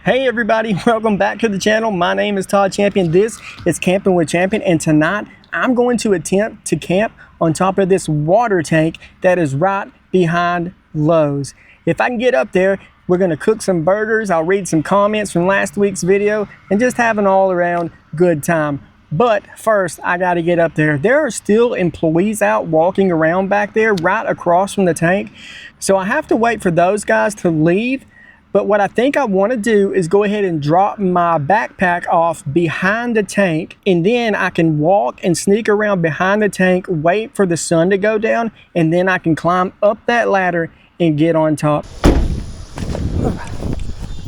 Hey everybody, welcome back to the channel. My name is Todd Champion. This is Camping with Champion, and tonight I'm going to attempt to camp on top of this water tank that is right behind Lowe's. If I can get up there, we're going to cook some burgers. I'll read some comments from last week's video and just have an all around good time. But first, I got to get up there. There are still employees out walking around back there right across from the tank. So I have to wait for those guys to leave. But what I think I want to do is go ahead and drop my backpack off behind the tank, and then I can walk and sneak around behind the tank, wait for the sun to go down, and then I can climb up that ladder and get on top.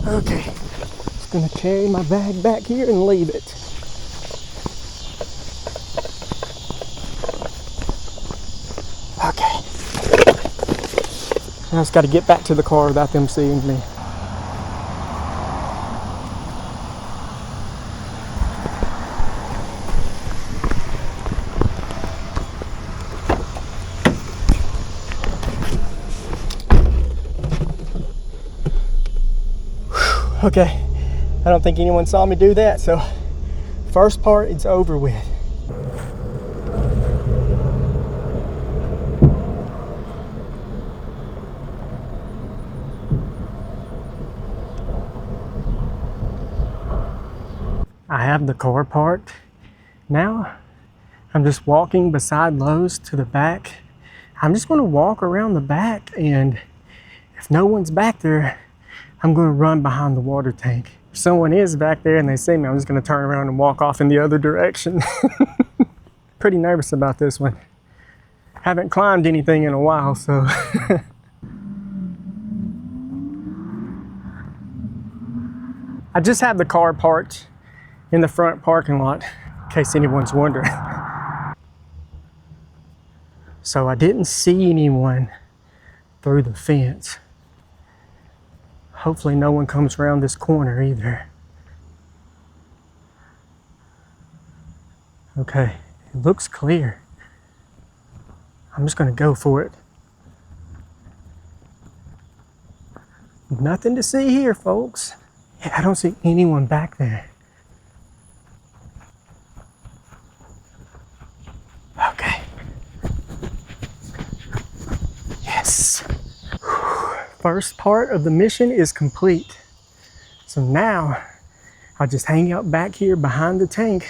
Okay, just gonna carry my bag back here and leave it. Okay. I just got to get back to the car without them seeing me. Okay, I don't think anyone saw me do that, so first part, it's over with. I have the car parked. Now, I'm just walking beside Lowe's to the back. I'm just gonna walk around the back, and if no one's back there, I'm going to run behind the water tank. If someone is back there and they see me, I'm just going to turn around and walk off in the other direction. Pretty nervous about this one. Haven't climbed anything in a while, so. I just have the car parked in the front parking lot, in case anyone's wondering. So I didn't see anyone through the fence. Hopefully no one comes around this corner either. Okay, it looks clear. I'm just gonna go for it. Nothing to see here, folks. Yeah, I don't see anyone back there. Okay. Yes. First part of the mission is complete. So now I'll just hang out back here behind the tank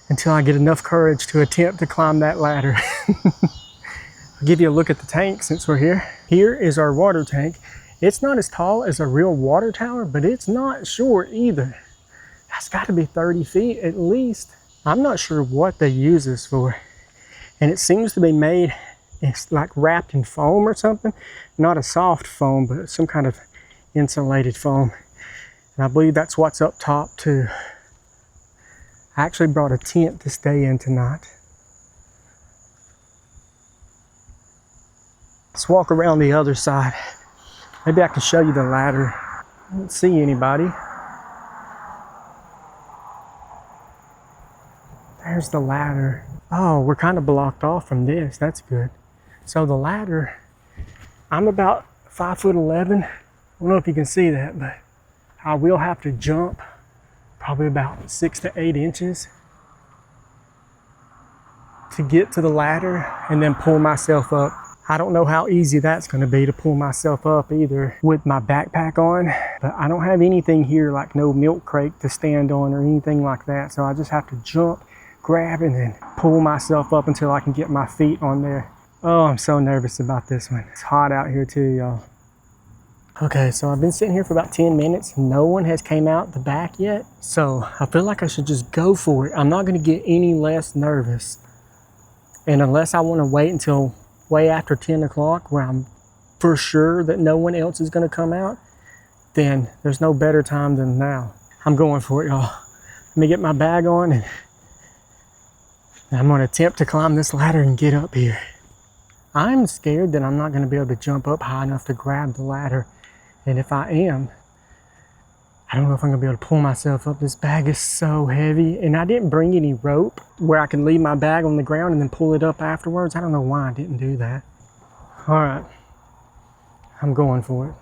until I get enough courage to attempt to climb that ladder. I'll give you a look at the tank since we're here. Here is our water tank. It's not as tall as a real water tower, but it's not short either. That's got to be 30 feet at least. I'm not sure what they use this for. And it seems to be made, it's like wrapped in foam or something. Not a soft foam, but some kind of insulated foam. And I believe that's what's up top too. I actually brought a tent to stay in tonight. Let's walk around the other side. Maybe I can show you the ladder. I don't see anybody. There's the ladder. Oh, we're kind of blocked off from this. That's good. So the ladder, I'm about 5'11". I don't know if you can see that, but I will have to jump probably about 6 to 8 inches to get to the ladder and then pull myself up. I don't know how easy that's going to be to pull myself up either with my backpack on, but I don't have anything here like no milk crate to stand on or anything like that. So I just have to jump, grab, and then pull myself up until I can get my feet on there. Oh, I'm so nervous about this one. It's hot out here too, y'all. Okay, so I've been sitting here for about 10 minutes. No one has came out the back yet. So I feel like I should just go for it. I'm not gonna get any less nervous. And unless I wanna wait until way after 10 o'clock where I'm for sure that no one else is gonna come out, then there's no better time than now. I'm going for it, y'all. Let me get my bag on and I'm gonna attempt to climb this ladder and get up here. I'm scared that I'm not gonna be able to jump up high enough to grab the ladder. And if I am, I don't know if I'm gonna be able to pull myself up. This bag is so heavy, and I didn't bring any rope where I can leave my bag on the ground and then pull it up afterwards. I don't know why I didn't do that. All right, I'm going for it.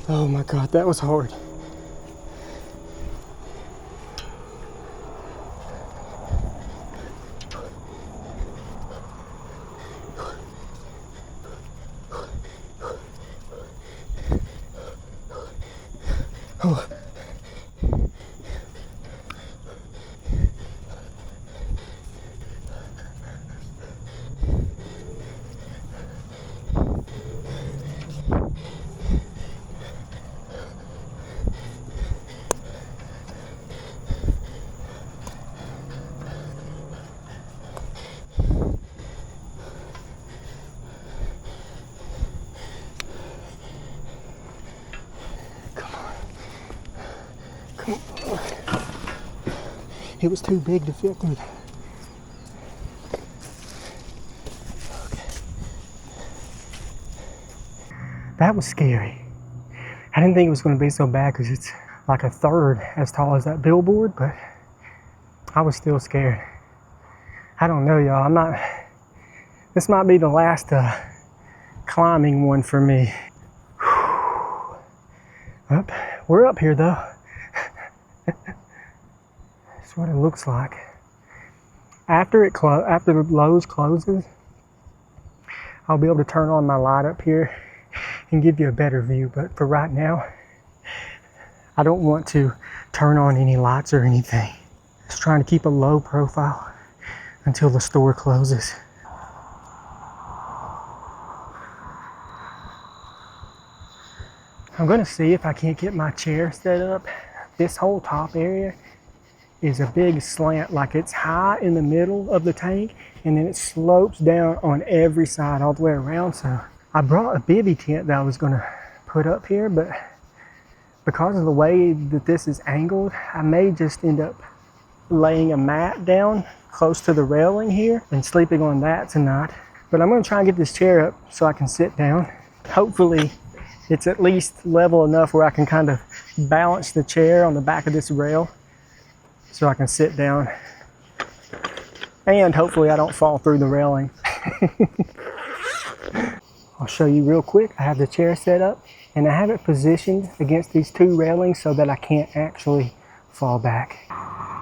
Oh my God, that was hard. Oh. Come on. It was too big to fit through. Okay. That was scary. I didn't think it was going to be so bad because it's like a third as tall as that billboard, but I was still scared. I don't know, y'all. This might be the last climbing one for me. Up, we're up here though. That's what it looks like. After the Lowe's closes, I'll be able to turn on my light up here and give you a better view. But for right now, I don't want to turn on any lights or anything. Just trying to keep a low profile until the store closes. I'm gonna see if I can't get my chair set up. This whole top area is a big slant, like it's high in the middle of the tank and then it slopes down on every side all the way around. So I brought a bivy tent that I was gonna put up here, but because of the way that this is angled, I may just end up laying a mat down close to the railing here and sleeping on that tonight. But I'm gonna try and get this chair up so I can sit down. Hopefully it's at least level enough where I can kind of balance the chair on the back of this rail so I can sit down. And hopefully I don't fall through the railing. I'll show you real quick. I have the chair set up and I have it positioned against these two railings so that I can't actually fall back.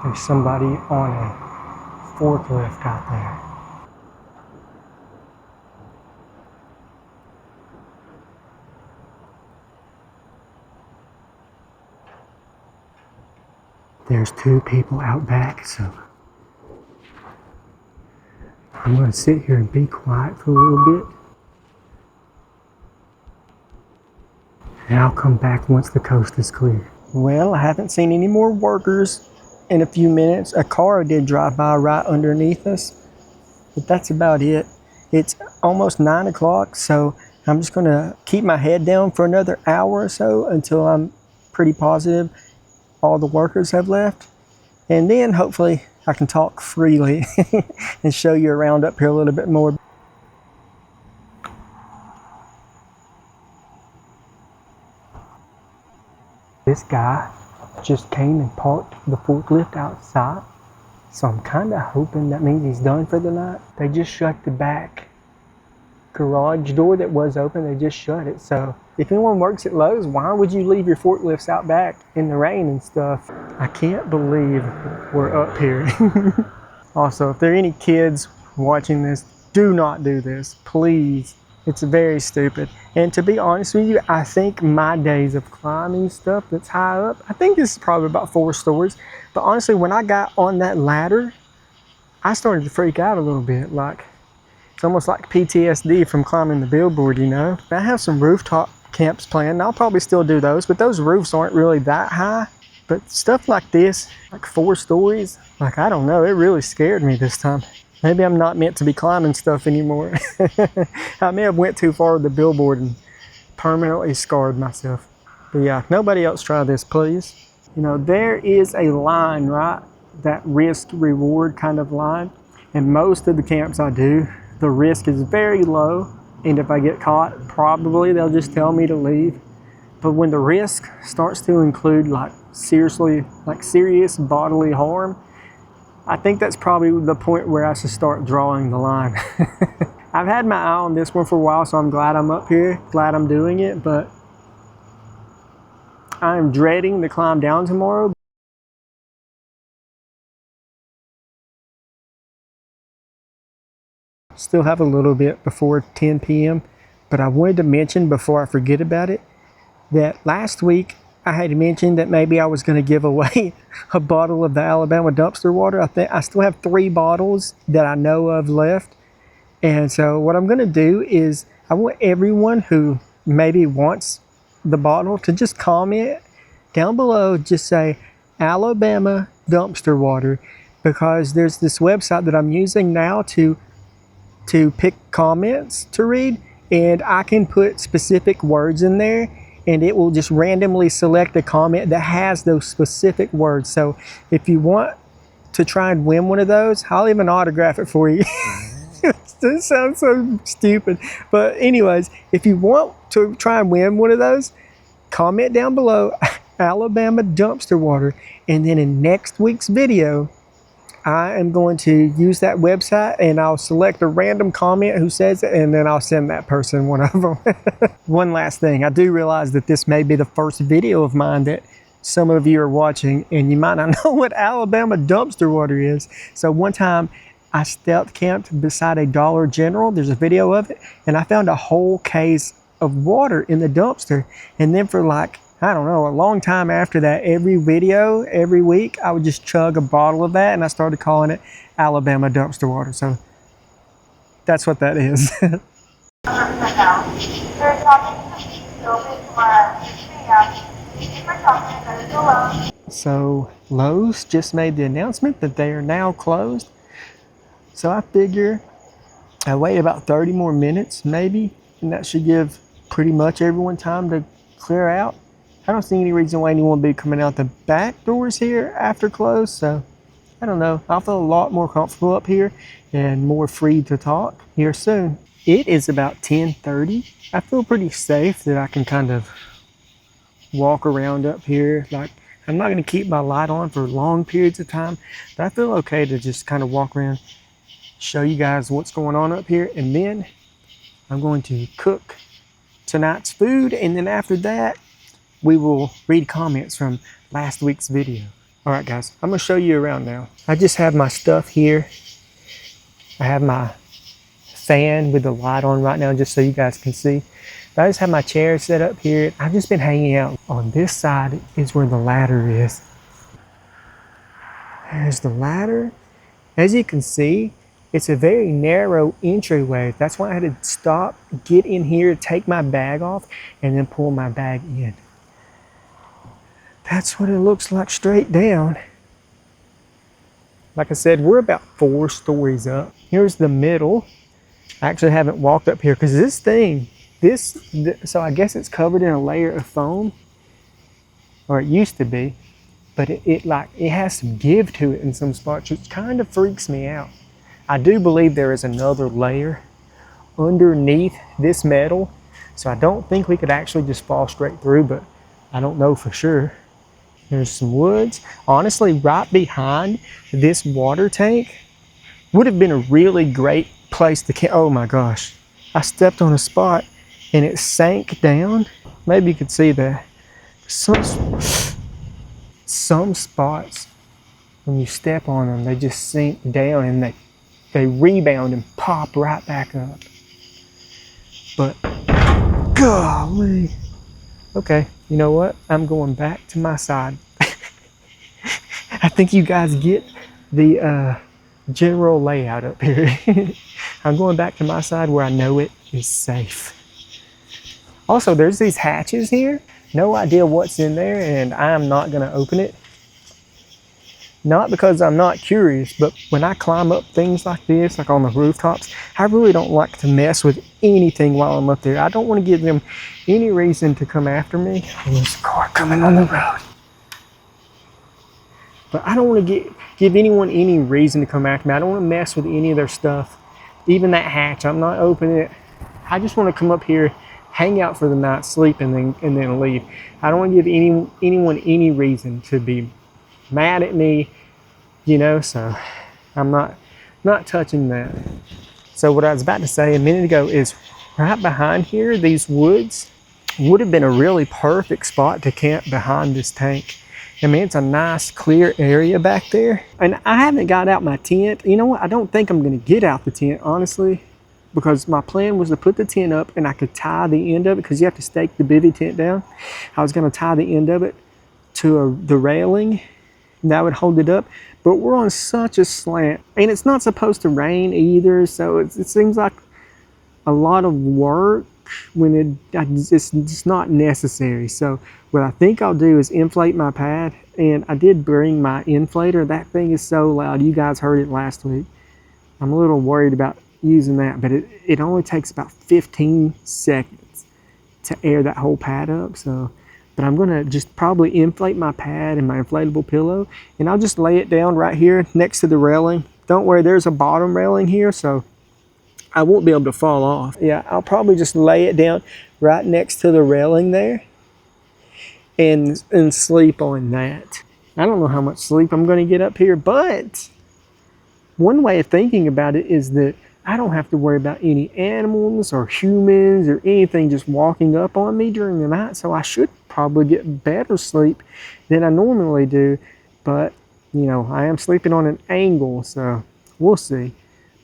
There's somebody on a forklift out there. There's two people out back, so I'm going to sit here and be quiet for a little bit. And I'll come back once the coast is clear. Well, I haven't seen any more workers in a few minutes. A car did drive by right underneath us, but that's about it. It's almost 9 o'clock, so I'm just going to keep my head down for another hour or so until I'm pretty positive all the workers have left. And then hopefully I can talk freely and show you around up here a little bit more. This guy just came and parked the forklift outside. So I'm kind of hoping that means he's done for the night. They just shut the back garage door that was open. They just shut it. So if anyone works at Lowe's, why would you leave your forklifts out back in the rain and stuff? I can't believe we're up here. Also, if there are any kids watching this, do not do this, please. It's very stupid. And to be honest with you, I think my days of climbing stuff that's high up, I think this is probably about 4 stories. But honestly, when I got on that ladder, I started to freak out a little bit. Like, it's almost like PTSD from climbing the billboard, you know? I have some rooftop camps planned. I'll probably still do those, but those roofs aren't really that high. But stuff like this, like 4 stories, like, I don't know, it really scared me this time. Maybe I'm not meant to be climbing stuff anymore. I may have went too far with the billboard and permanently scarred myself. But yeah, nobody else try this, please. You know, there is a line, right? That risk reward kind of line. And most of the camps I do, the risk is very low. And if I get caught, probably they'll just tell me to leave. But when the risk starts to include like serious bodily harm, I think that's probably the point where I should start drawing the line. I've had my eye on this one for a while, so I'm glad I'm up here, glad I'm doing it, but I'm dreading the climb down tomorrow. Still have a little bit before 10 p.m. But I wanted to mention before I forget about it that last week I had mentioned that maybe I was going to give away a bottle of the Alabama dumpster water. I think I still have 3 bottles that I know of left. And so what I'm going to do is I want everyone who maybe wants the bottle to just comment down below, just say Alabama dumpster water, because there's this website that I'm using now to pick comments to read, and I can put specific words in there and it will just randomly select a comment that has those specific words. So if you want to try and win one of those, I'll even autograph it for you. This sounds so stupid, but anyways, if you want to try and win one of those, comment down below Alabama dumpster water, and then in next week's video I am going to use that website and I'll select a random comment who says it, and then I'll send that person one of them. One last thing, I do realize that this may be the first video of mine that some of you are watching and you might not know what Alabama dumpster water is. So one time I stealth camped beside a Dollar General, there's a video of it, and I found a whole case of water in the dumpster. And then for like, I don't know, a long time after that, every video, every week, I would just chug a bottle of that, and I started calling it Alabama dumpster water. So that's what that is. So Lowe's just made the announcement that they are now closed. So I figure I wait about 30 more minutes maybe, and that should give pretty much everyone time to clear out. I don't see any reason why anyone would be coming out the back doors here after close, so I don't know. I'll feel a lot more comfortable up here and more free to talk here soon. It is about 10:30. I feel pretty safe that I can kind of walk around up here. Like, I'm not gonna keep my light on for long periods of time, but I feel okay to just kind of walk around, show you guys what's going on up here, and then I'm going to cook tonight's food, and then after that we will read comments from last week's video. All right guys, I'm gonna show you around now. I just have my stuff here. I have my fan with the light on right now just so you guys can see. But I just have my chair set up here. I've just been hanging out. On this side is where the ladder is. There's the ladder. As you can see, it's a very narrow entryway. That's why I had to stop, get in here, take my bag off, and then pull my bag in. That's what it looks like straight down. Like I said, we're about 4 stories up. Here's the middle. I actually haven't walked up here because this thing, so I guess it's covered in a layer of foam, or it used to be, but it has some give to it in some spots, which kind of freaks me out. I do believe there is another layer underneath this metal, so I don't think we could actually just fall straight through, but I don't know for sure. There's some woods. Honestly, right behind this water tank would have been a really great place to camp. Oh my gosh, I stepped on a spot and it sank down. Maybe you could see that. Some spots, when you step on them, they just sink down and they rebound and pop right back up. But golly. Okay, you know what? I'm going back to my side. I think you guys get the general layout up here. I'm going back to my side where I know it is safe. Also, there's these hatches here. No idea what's in there, and I'm not gonna open it. Not because I'm not curious, but when I climb up things like this, like on the rooftops, I really don't like to mess with anything while I'm up there. I don't want to give them any reason to come after me. And there's a car coming on the road. But I don't want to give anyone any reason to come after me. I don't want to mess with any of their stuff. Even that hatch, I'm not opening it. I just want to come up here, hang out for the night, sleep, and then leave. I don't want to give anyone any reason to be mad at me, you know, so I'm not touching that. So what I was about to say a minute ago is right behind here, these woods, would have been a really perfect spot to camp behind this tank. I mean, it's a nice clear area back there. And I haven't got out my tent. You know what? I don't think I'm gonna get out the tent, honestly, because my plan was to put the tent up and I could tie the end of it, because you have to stake the bivy tent down. I was gonna tie the end of it to the railing, and that would hold it up. But we're on such a slant, and it's not supposed to rain either, so it seems like a lot of work when it's just not necessary. So what I think I'll do is inflate my pad, and I did bring my inflator. That thing is so loud. You guys heard it last week. I'm a little worried about using that, but it only takes about 15 seconds to air that whole pad up. So, but I'm gonna just probably inflate my pad and my inflatable pillow, and I'll just lay it down right here next to the railing. Don't worry, there's a bottom railing here, so I won't be able to fall off. Yeah, I'll probably just lay it down right next to the railing there and sleep on that. I don't know how much sleep I'm gonna get up here, but one way of thinking about it is that I don't have to worry about any animals or humans or anything just walking up on me during the night, so I should probably get better sleep than I normally do. But, you know, I am sleeping on an angle, so we'll see.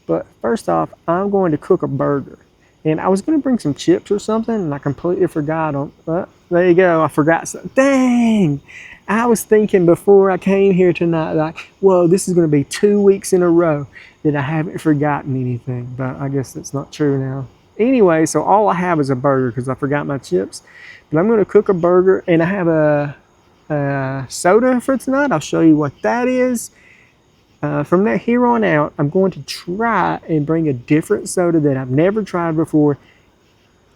But first off, I'm going to cook a burger. And I was going to bring some chips or something, and I completely forgot on. There you go, I forgot something. Dang! I was thinking before I came here tonight, like, whoa, this is going to be 2 weeks in a row that I haven't forgotten anything. But I guess that's not true now. Anyway, so all I have is a burger because I forgot my chips. But I'm going to cook a burger, and I have a soda for tonight. I'll show you what that is. From that here on out, I'm going to try and bring a different soda that I've never tried before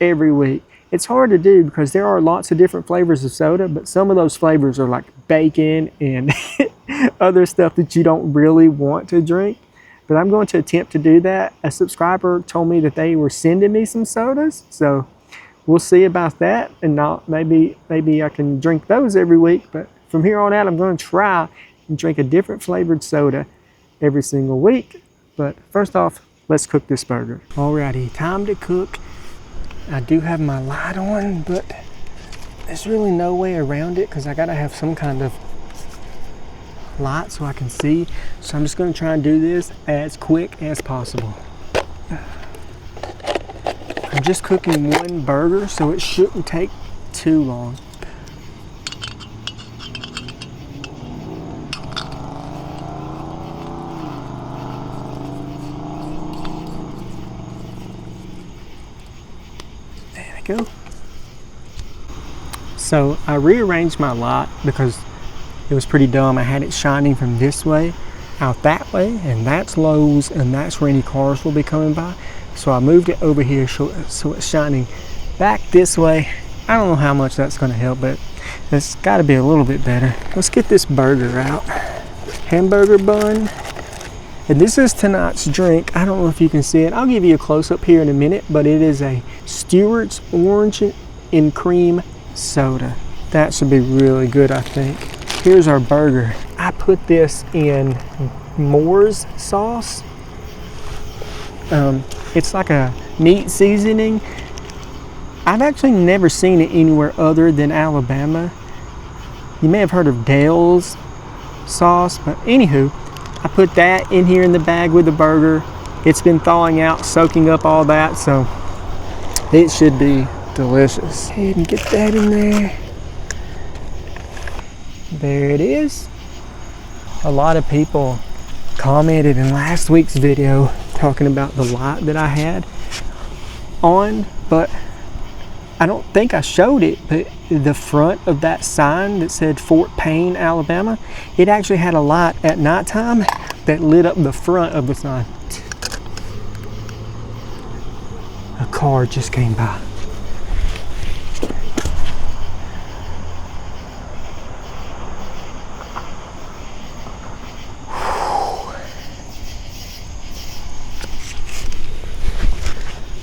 every week. It's hard to do because there are lots of different flavors of soda, but some of those flavors are like bacon and other stuff that you don't really want to drink. But I'm going to attempt to do that. A subscriber told me that they were sending me some sodas, so we'll see about that. And maybe I can drink those every week. But from here on out, I'm going to try and drink a different flavored soda every single week. But first off, let's cook this burger. Alrighty, time to cook. I do have my light on, but there's really no way around it because I gotta have some kind of light so I can see. So I'm just gonna try and do this as quick as possible. I'm just cooking one burger, so it shouldn't take too long. Go. So I rearranged my light because it was pretty dumb. I had it shining from this way out that way, and that's Lowe's, and that's where any cars will be coming by. So I moved it over here so it's shining back this way. I don't know how much that's going to help, but it's got to be a little bit better. Let's get this burger out. Hamburger bun. And this is tonight's drink. I don't know if you can see it. I'll give you a close-up here in a minute, but it is a Stewart's Orange and Cream Soda. That should be really good, I think. Here's our burger. I put this in Moore's sauce. It's like a meat seasoning. I've actually never seen it anywhere other than Alabama. You may have heard of Dale's sauce, but anywho, I put that in here in the bag with the burger. It's been thawing out, soaking up all that, so it should be delicious. Go ahead and get that in there. There it is. A lot of people commented in last week's video talking about the light that I had on, but I don't think I showed it, but the front of that sign that said Fort Payne, Alabama, it actually had a light at nighttime that lit up the front of the sign. A car just came by.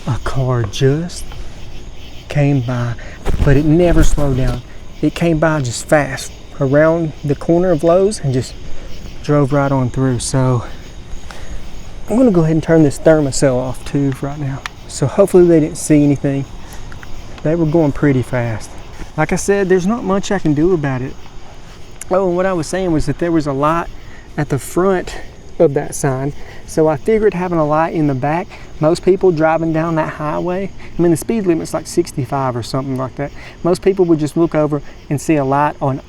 A car just came by, but it never slowed down. It came by just fast around the corner of Lowe's and just drove right on through. So I'm gonna go ahead and turn this thermocell off too right now. So hopefully they didn't see anything. They were going pretty fast. Like I said, there's not much I can do about it. Oh, and what I was saying was that there was a light at the front of that sign. So I figured having a light in the back, most people driving down that highway, I mean the speed limit's like 65 or something like that. Most people would just look over and see a light on,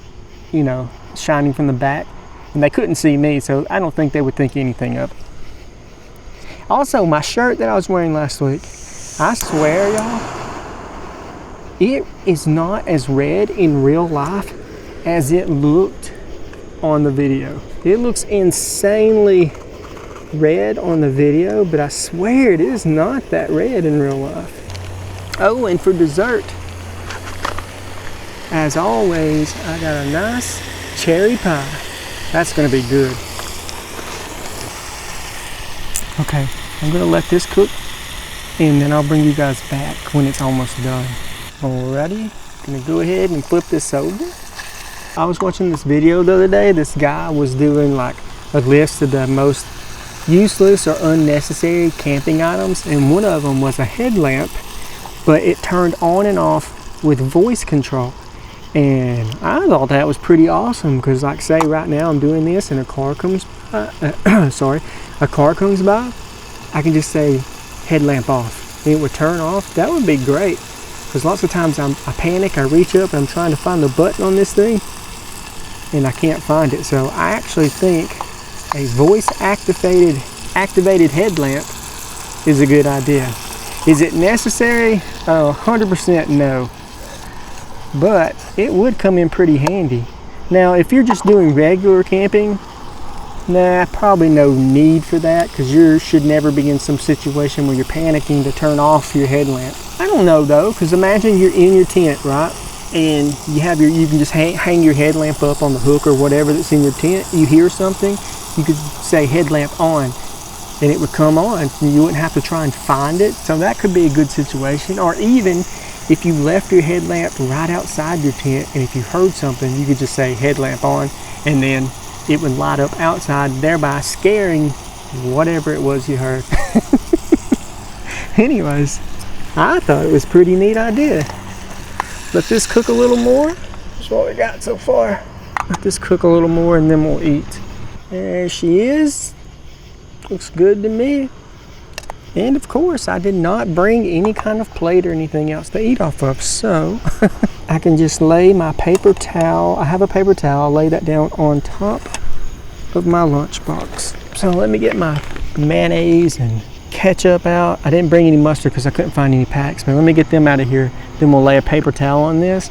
you know, shining from the back, and they couldn't see me, so I don't think they would think anything of it. Also, my shirt that I was wearing last week, I swear y'all, it is not as red in real life as it looked on the video. It looks insanely red on the video, but I swear it is not that red in real life. Oh, and for dessert, as always, I got a nice cherry pie. That's gonna be good. Okay, I'm gonna let this cook, and then I'll bring you guys back when it's almost done. Alrighty, gonna go ahead and flip this over. I was watching this video the other day. This guy was doing like a list of the most useless or unnecessary camping items, and one of them was a headlamp, but it turned on and off with voice control. And I thought that was pretty awesome, because like say right now I'm doing this and a car comes by, a car comes by, I can just say headlamp off and it would turn off. That would be great, because lots of times I panic, I reach up and I'm trying to find the button on this thing and I can't find it. So I actually think a voice activated headlamp is a good idea. Is it necessary? 100% no. But it would come in pretty handy. Now, if you're just doing regular camping, nah, probably no need for that, because you should never be in some situation where you're panicking to turn off your headlamp. I don't know though, because imagine you're in your tent, right? And you can just hang your headlamp up on the hook or whatever that's in your tent. You hear something, you could say headlamp on, and it would come on, and you wouldn't have to try and find it. So that could be a good situation. Or even if you left your headlamp right outside your tent, and if you heard something, you could just say headlamp on, and then it would light up outside, thereby scaring whatever it was you heard. Anyways, I thought it was a pretty neat idea. Let this cook a little more. That's what we got so far. Let this cook a little more and then we'll eat. There she is. Looks good to me. And of course, I did not bring any kind of plate or anything else to eat off of, so I can just lay my paper towel. I have a paper towel. I'll lay that down on top of my lunchbox. So let me get my mayonnaise and ketchup out. I didn't bring any mustard because I couldn't find any packs, but let me get them out of here. Then we'll lay a paper towel on this,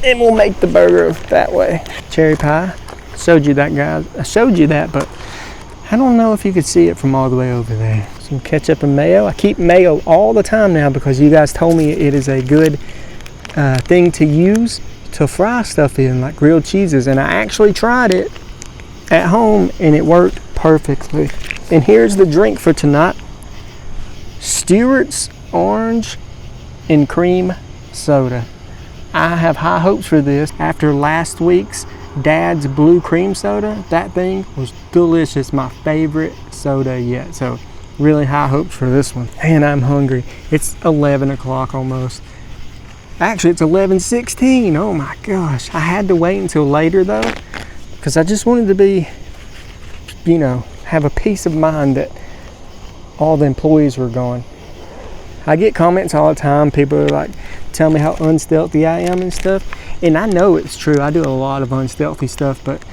and we'll make the burger that way. Cherry pie. Showed you that, guys. I showed you that, but I don't know if you could see it from all the way over there. Some ketchup and mayo. I keep mayo all the time now because you guys told me it is a good thing to use to fry stuff in, like grilled cheeses. And I actually tried it at home and it worked perfectly. And here's the drink for tonight. Stewart's orange and cream soda. I have high hopes for this. After last week's Dad's blue cream soda, that thing was delicious. My favorite soda yet. So really high hopes for this one. And I'm hungry. It's 11 o'clock almost. Actually, it's 11:16. Oh my gosh. I had to wait until later though, because I just wanted to be, you know, have a peace of mind that all the employees were gone. I get comments all the time. People are like, tell me how unstealthy I am and stuff. And I know it's true. I do a lot of unstealthy stuff, but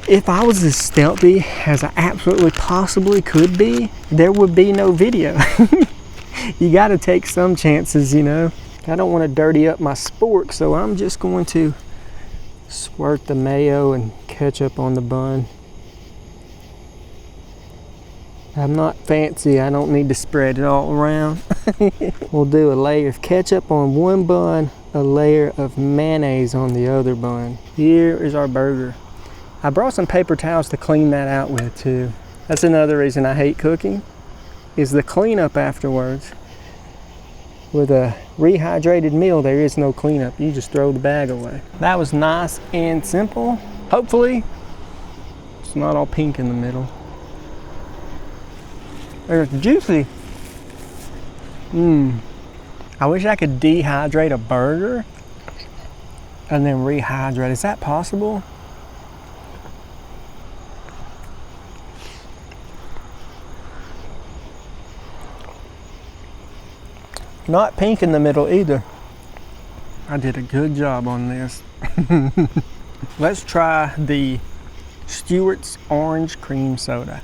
if I was as stealthy as I absolutely possibly could be, there would be no video. You got to take some chances, you know. I don't want to dirty up my spork, so I'm just going to squirt the mayo and ketchup on the bun. I'm not fancy. I don't need to spread it all around. We'll do a layer of ketchup on one bun, a layer of mayonnaise on the other bun. Here is our burger. I brought some paper towels to clean that out with too. That's another reason I hate cooking, is the cleanup afterwards. With a rehydrated meal, there is no cleanup. You just throw the bag away. That was nice and simple. Hopefully, it's not all pink in the middle. There's juicy. I wish I could dehydrate a burger and then rehydrate. Is that possible? Not pink in the middle either. I did a good job on this. Let's try the Stewart's Orange Cream Soda.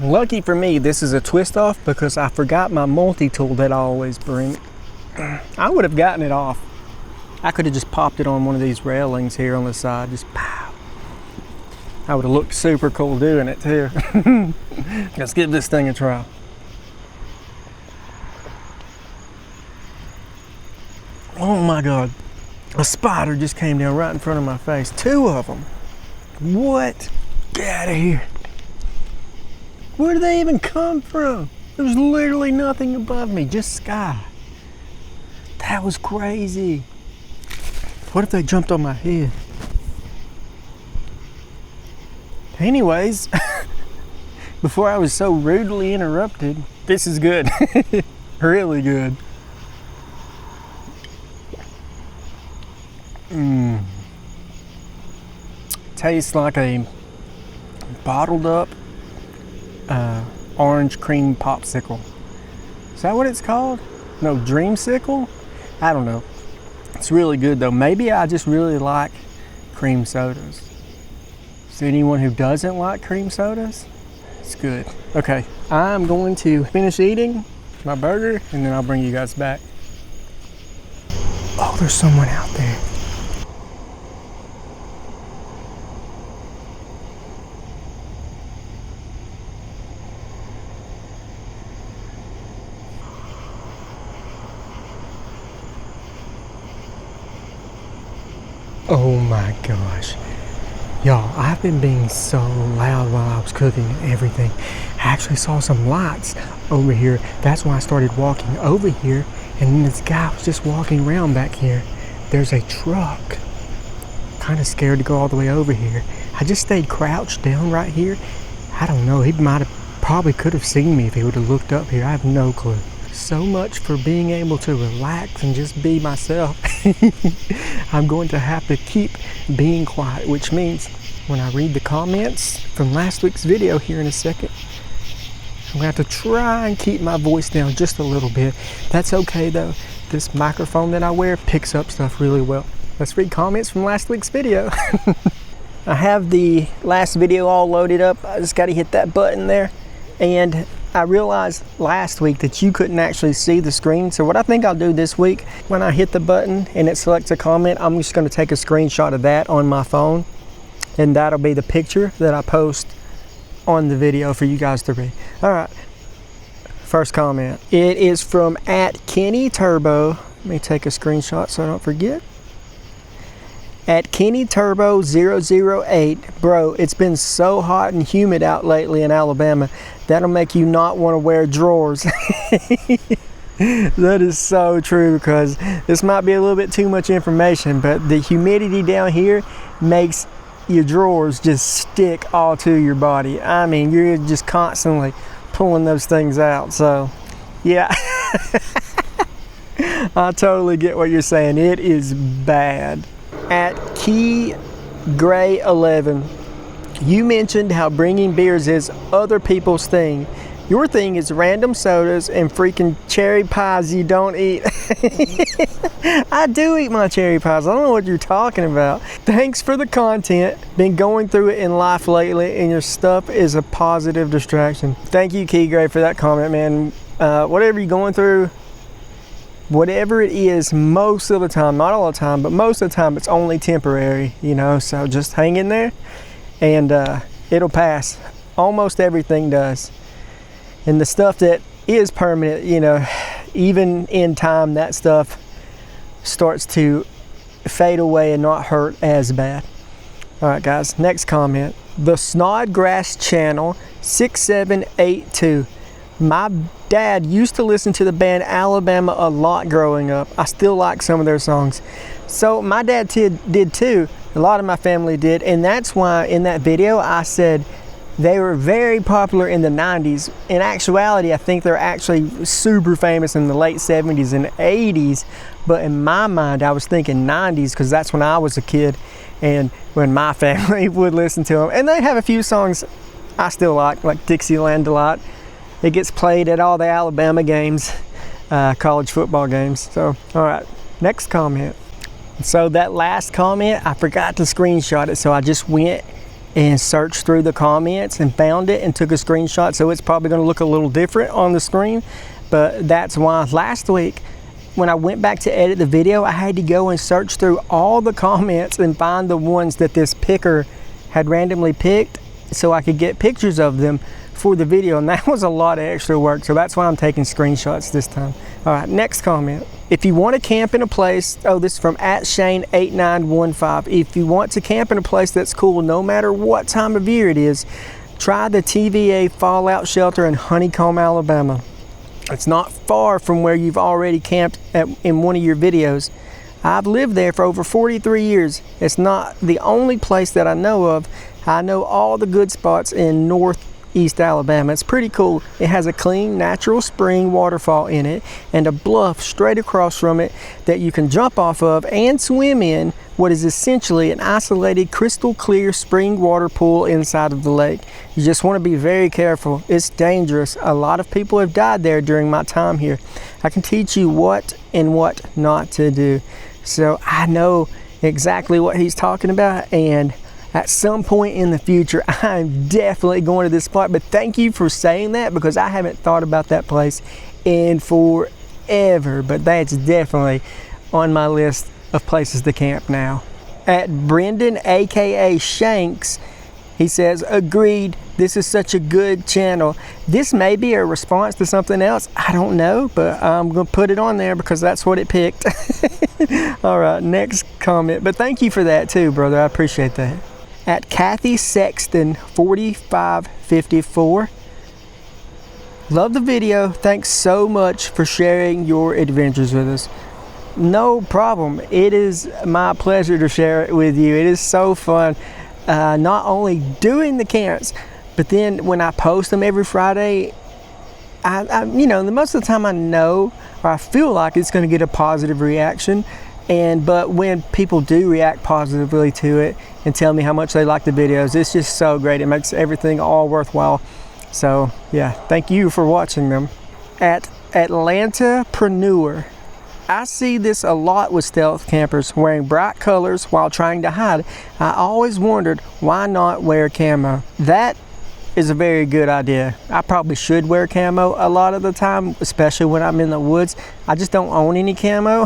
Lucky for me, this is a twist off because I forgot my multi-tool that I always bring. I would have gotten it off. I could have just popped it on one of these railings here on the side, just pow. I would have looked super cool doing it too. Let's give this thing a try. Oh my God, a spider just came down right in front of my face. 2 of them. What? Get out of here. Where did they even come from? There's literally nothing above me, just sky. That was crazy. What if they jumped on my head? Anyways, before I was so rudely interrupted, this is good. Really good. Tastes like a bottled up orange cream popsicle. Is that what it's called? No, dreamsicle? I don't know. It's really good though. Maybe I just really like cream sodas. Is there anyone who doesn't like cream sodas? It's good. Okay, I'm going to finish eating my burger and then I'll bring you guys back. Oh, there's someone out there. Oh my gosh. Y'all, I've been being so loud while I was cooking and everything. I actually saw some lights over here. That's why I started walking over here. And then this guy was just walking around back here. There's a truck. Kind of scared to go all the way over here. I just stayed crouched down right here. I don't know. He probably could have seen me if he would have looked up here. I have no clue. So much for being able to relax and just be myself. I'm going to have to keep being quiet, which means when I read the comments from last week's video here in a second, I'm going to have to try and keep my voice down just a little bit. That's okay though. This microphone that I wear picks up stuff really well. Let's read comments from last week's video. I have the last video all loaded up. I just got to hit that button there. And I realized last week that you couldn't actually see the screen. So what I think I'll do this week, when I hit the button and it selects a comment, I'm just going to take a screenshot of that on my phone. And that'll be the picture that I post on the video for you guys to read. All right, first comment. It is from @KennyTurbo. Let me take a screenshot so I don't forget. @KennyTurbo008. Bro, it's been so hot and humid out lately in Alabama. That'll make you not want to wear drawers. That is so true, because this might be a little bit too much information, but the humidity down here makes your drawers just stick all to your body. I mean, you're just constantly pulling those things out. So yeah. I totally get what you're saying. It is bad. @KeyGray11, you mentioned how bringing beers is other people's thing. Your thing is random sodas and freaking cherry pies you don't eat. I do eat my cherry pies. I don't know what you're talking about. Thanks for the content. Been going through it in life lately and your stuff is a positive distraction. Thank you, KeyGray, for that comment, man. Whatever you're going through, whatever it is, most of the time, not all the time, but most of the time, it's only temporary, you know, so just hang in there and it'll pass. Almost everything does. And the stuff that is permanent, you know, even in time, that stuff starts to fade away and not hurt as bad. All right, guys, next comment. The Snodgrass Channel 6782. My dad used to listen to the band Alabama a lot growing up. I still like some of their songs. So my dad did too. A lot of my family did. And that's why in that video I said, They were very popular in the 90s. In actuality, I think they're actually super famous in the late 70s and 80s. But in my mind, I was thinking 90s because that's when I was a kid and when my family would listen to them. And they have a few songs I still like Dixieland a lot. It gets played at all the Alabama games, college football games. So, all right, next comment. So that last comment, I forgot to screenshot it. So I just went and searched through the comments and found it and took a screenshot. So it's probably gonna look a little different on the screen, but that's why last week, when I went back to edit the video, I had to go and search through all the comments and find the ones that this picker had randomly picked so I could get pictures of them for the video, and that was a lot of extra work, so that's why I'm taking screenshots this time. All right, next comment. If you want to camp in a place, oh, this is from @Shane8915. If you want to camp in a place that's cool no matter what time of year it is, try the TVA Fallout Shelter in Honeycomb, Alabama. It's not far from where you've already camped in one of your videos. I've lived there for over 43 years. It's not the only place that I know of. I know all the good spots in northeast Alabama. It's pretty cool. It has a clean, natural spring waterfall in it and a bluff straight across from it that you can jump off of and swim in what is essentially an isolated, crystal clear spring water pool inside of the lake. You just want to be very careful. It's dangerous. A lot of people have died there during my time here. I can teach you what and what not to do. So I know exactly what he's talking about, and at some point in the future, I'm definitely going to this spot. But thank you for saying that, because I haven't thought about that place in forever. But that's definitely on my list of places to camp now. At Brendan, aka Shanks, he says, agreed, this is such a good channel. This may be a response to something else, I don't know, but I'm gonna put it on there because that's what it picked. All right, next comment, but thank you for that too, brother, I appreciate that. At Kathy Sexton 4554, love the video, thanks so much for sharing your adventures with us. No problem, it is my pleasure to share it with you. It is so fun. Not only doing the camps, but then when I post them every Friday, you know, most of the time I know, or I feel like it's going to get a positive reaction. But when people do react positively to it and tell me how much they like the videos, it's just so great. It makes everything all worthwhile. So yeah, thank you for watching them. At Atlantapreneur, I see this a lot with stealth campers wearing bright colors while trying to hide. I always wondered, why not wear camo? That is a very good idea. I probably should wear camo a lot of the time, especially when I'm in the woods. I just don't own any camo.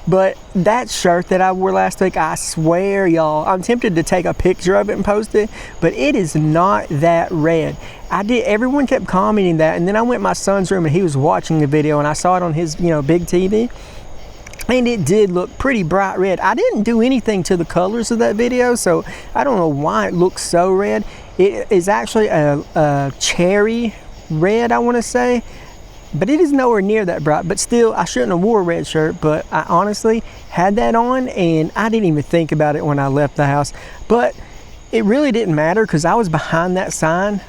But that shirt that I wore last week, I swear y'all, I'm tempted to take a picture of it and post it, but it is not that red. Everyone kept commenting that, and then I went in my son's room and he was watching the video and I saw it on his, big TV. And it did look pretty bright red. I didn't do anything to the colors of that video, so I don't know why it looks so red. It is actually a cherry red, I want to say, but it is nowhere near that bright. But still, I shouldn't have wore a red shirt, but I honestly had that on and I didn't even think about it when I left the house. But it really didn't matter because I was behind that sign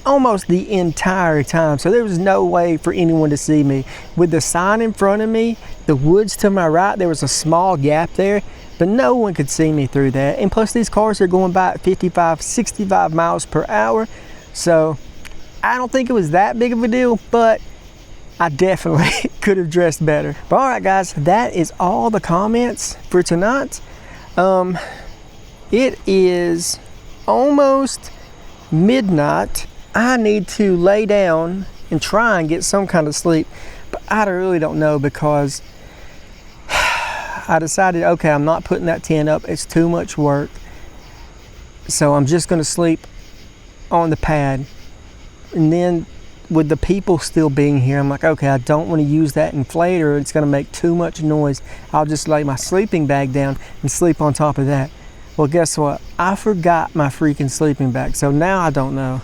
almost the entire time, so there was no way for anyone to see me. With the sign in front of me, the woods to my right, there was a small gap there, but no one could see me through that. And plus these cars are going by at 55, 65 miles per hour, so I don't think it was that big of a deal, but I definitely could have dressed better. But all right guys, that is all the comments for tonight. It is almost midnight. I need to lay down and try and get some kind of sleep, but I really don't know because I decided, okay, I'm not putting that tent up. It's too much work. So I'm just gonna sleep on the pad. And then with the people still being here, I'm like, okay, I don't want to use that inflator. It's gonna make too much noise. I'll just lay my sleeping bag down and sleep on top of that. Well, guess what? I forgot my freaking sleeping bag. So now I don't know.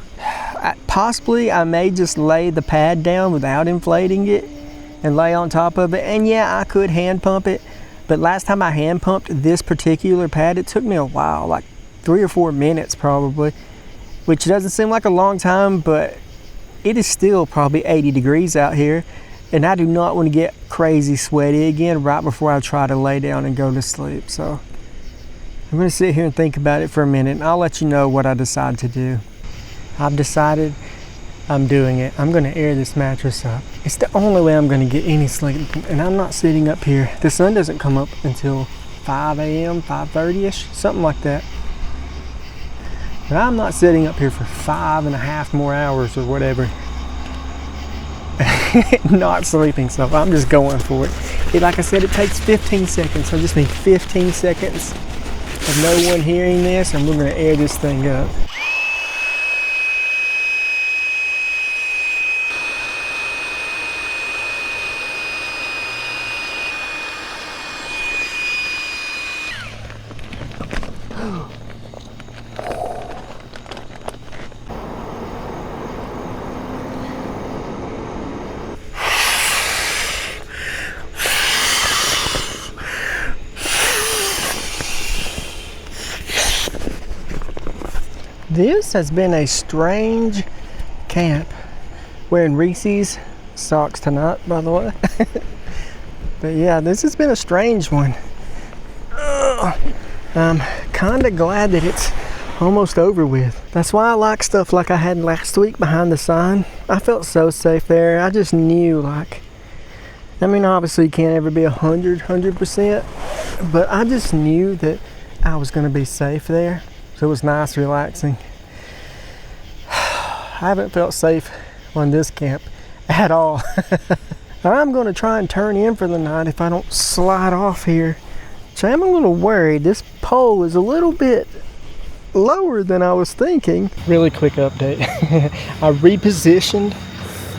Possibly I may just lay the pad down without inflating it and lay on top of it. And yeah, I could hand pump it, but last time I hand pumped this particular pad, it took me a while, like 3 or 4 minutes probably. which doesn't seem like a long time, but it is still probably 80 degrees out here. And I do not want to get crazy sweaty again right before I try to lay down and go to sleep. So I'm going to sit here and think about it for a minute, and I'll let you know what I decide to do. I've decided I'm doing it. I'm going to air this mattress up. It's the only way I'm going to get any sleep, and I'm not sitting up here. The sun doesn't come up until 5 a.m., 5:30ish, something like that. But I'm not sitting up here for 5.5 more hours or whatever. Not sleeping, so I'm just going for it. Like I said, it takes 15 seconds, so I just need 15 seconds of no one hearing this, and we're going to air this thing up. This has been a strange camp. Wearing Reese's socks tonight, by the way. But yeah, this has been a strange one. I'm kind of glad that it's almost over with. That's why I like stuff like I had last week behind the sign. I felt so safe there. I just knew, like, I mean, obviously you can't ever be 100%, but I just knew that I was going to be safe there. So it was nice, relaxing. I haven't felt safe on this camp at all. I'm going to try and turn in for the night if I don't slide off here. So I'm a little worried. This pole is a little bit lower than I was thinking. Really quick update. I repositioned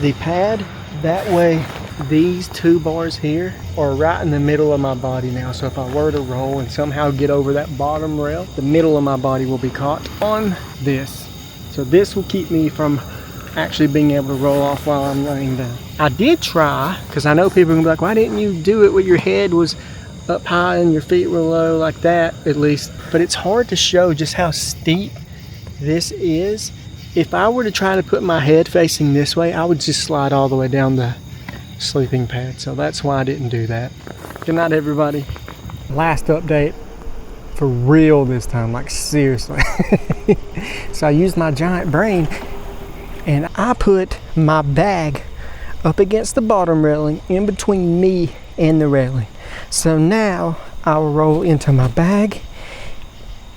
the pad. That way these two bars here are right in the middle of my body now. So if I were to roll and somehow get over that bottom rail, the middle of my body will be caught on this. So this will keep me from actually being able to roll off while I'm laying down. I did try, because I know people are gonna be like, why didn't you do it where your head was up high and your feet were low like that, at least? But it's hard to show just how steep this is. If I were to try to put my head facing this way, I would just slide all the way down the sleeping pad. So that's why I didn't do that. Good night, everybody. Last update, for real this time, like seriously. So I used my giant brain and I put my bag up against the bottom railing in between me and the railing. So now I will roll into my bag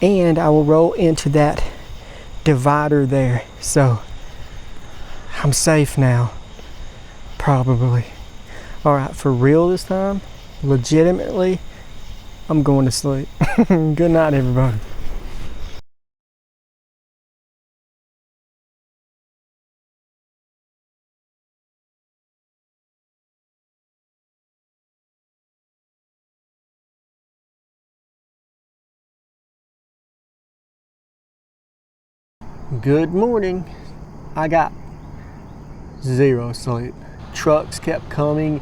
and I will roll into that divider there. So I'm safe now, probably. All right, for real this time, legitimately, I'm going to sleep. Good night, everybody. Good morning. I got zero sleep. Trucks kept coming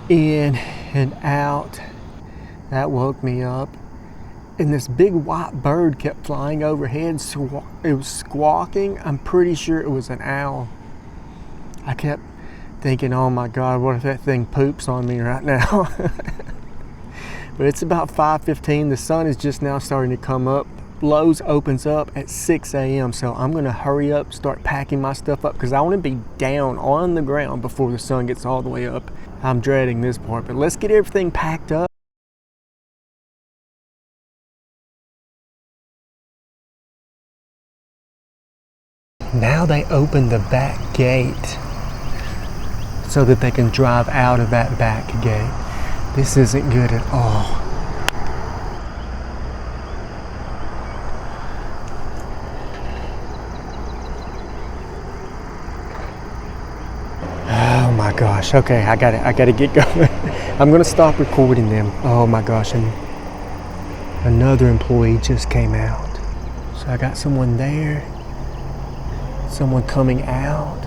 in and out. That woke me up. And this big white bird kept flying overhead. It was squawking. I'm pretty sure it was an owl. I kept thinking, oh my God, what if that thing poops on me right now? But it's about 5:15. The sun is just now starting to come up. Lowe's opens up at 6 a.m. So I'm gonna hurry up, start packing my stuff up because I want to be down on the ground before the sun gets all the way up. I'm dreading this part, but let's get everything packed up. Now they open the back gate so that they can drive out of that back gate. This isn't good at all. Oh my gosh, okay, I gotta get going. I'm gonna stop recording them. Oh my gosh, and another employee just came out. So I got someone there, someone coming out,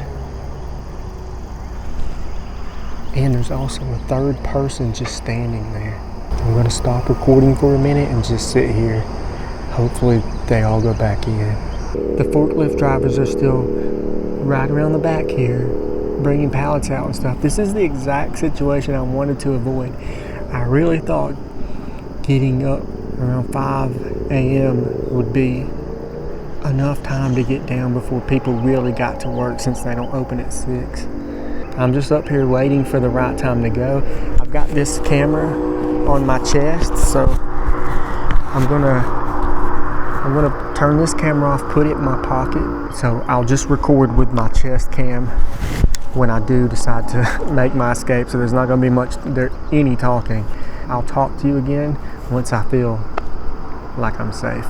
and there's also a third person just standing there. I'm gonna stop recording for a minute and just sit here. Hopefully they all go back in. The forklift drivers are still right around the back here, bringing pallets out and stuff. This is the exact situation I wanted to avoid. I really thought getting up around 5 a.m. would be enough time to get down before people really got to work, since they don't open at 6. I'm just up here waiting for the right time to go. I've got this camera on my chest, so I'm gonna turn this camera off, put it in my pocket, so I'll just record with my chest cam when I do decide to make my escape. So there's not gonna be any talking. I'll talk to you again once I feel like I'm safe.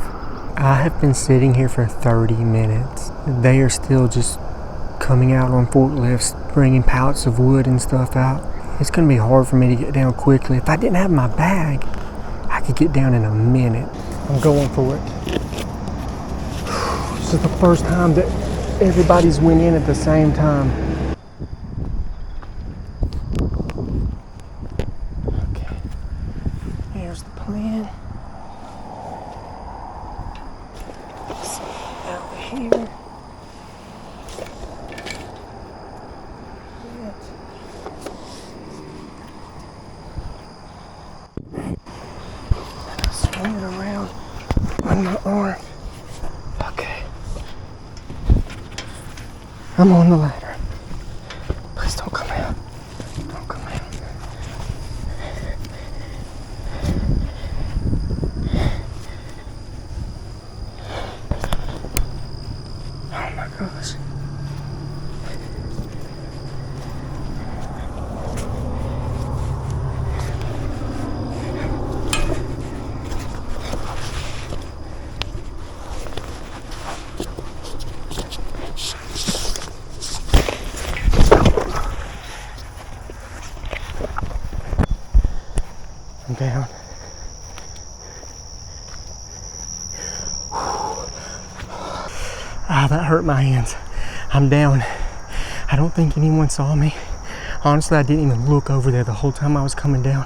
I have been sitting here for 30 minutes. They are still just coming out on forklifts, bringing pallets of wood and stuff out. It's gonna be hard for me to get down quickly. If I didn't have my bag, I could get down in a minute. I'm going for it. This is the first time that everybody's went in at the same time. Okay, here's the plan. Out here. Swing it around on my arm. Okay. I'm on the ladder. Please don't come out. Don't come out. Oh my gosh. I'm down. Ah, that hurt my hands. I'm down. I don't think anyone saw me. Honestly, I didn't even look over there the whole time I was coming down.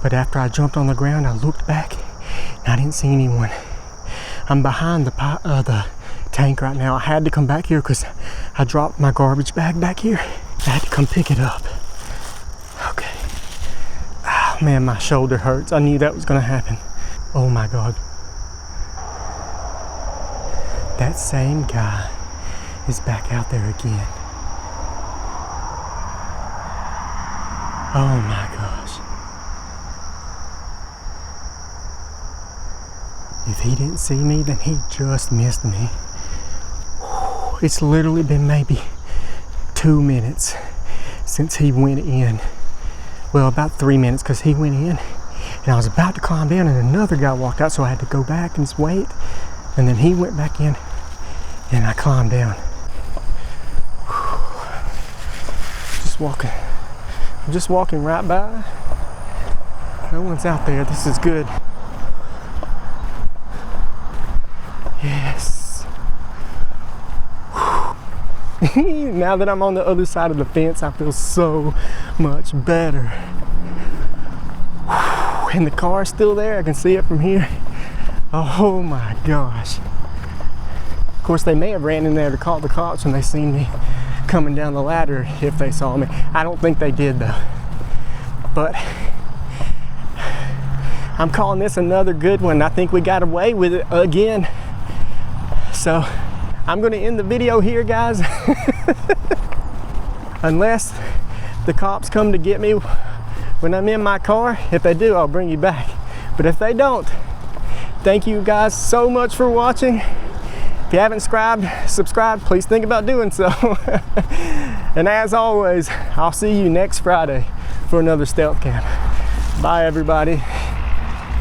But after I jumped on the ground, I looked back and I didn't see anyone. I'm behind the tank right now. I had to come back here because I dropped my garbage bag back here. I had to come pick it up. Okay. Oh man, my shoulder hurts. I knew that was gonna happen. Oh my God. That same guy is back out there again. Oh my gosh. If he didn't see me, then he just missed me. It's literally been maybe 2 minutes since he went in. Well, about 3 minutes, because he went in and I was about to climb down and another guy walked out, so I had to go back and just wait. And then he went back in and I climbed down. Just walking. I'm just walking right by. No one's out there. This is good. Yes. Now that I'm on the other side of the fence, I feel so much better. And the car's still there. I can see it from here. Oh my gosh. Of course, they may have ran in there to call the cops when they seen me coming down the ladder, if they saw me. I don't think they did though. But I'm calling this another good one. I think we got away with it again. So I'm gonna end the video here, guys. Unless the cops come to get me when I'm in my car. If they do, I'll bring you back. But if they don't, thank you guys so much for watching. If you haven't subscribed, please think about doing so. And as always, I'll see you next Friday for another stealth cam. Bye everybody.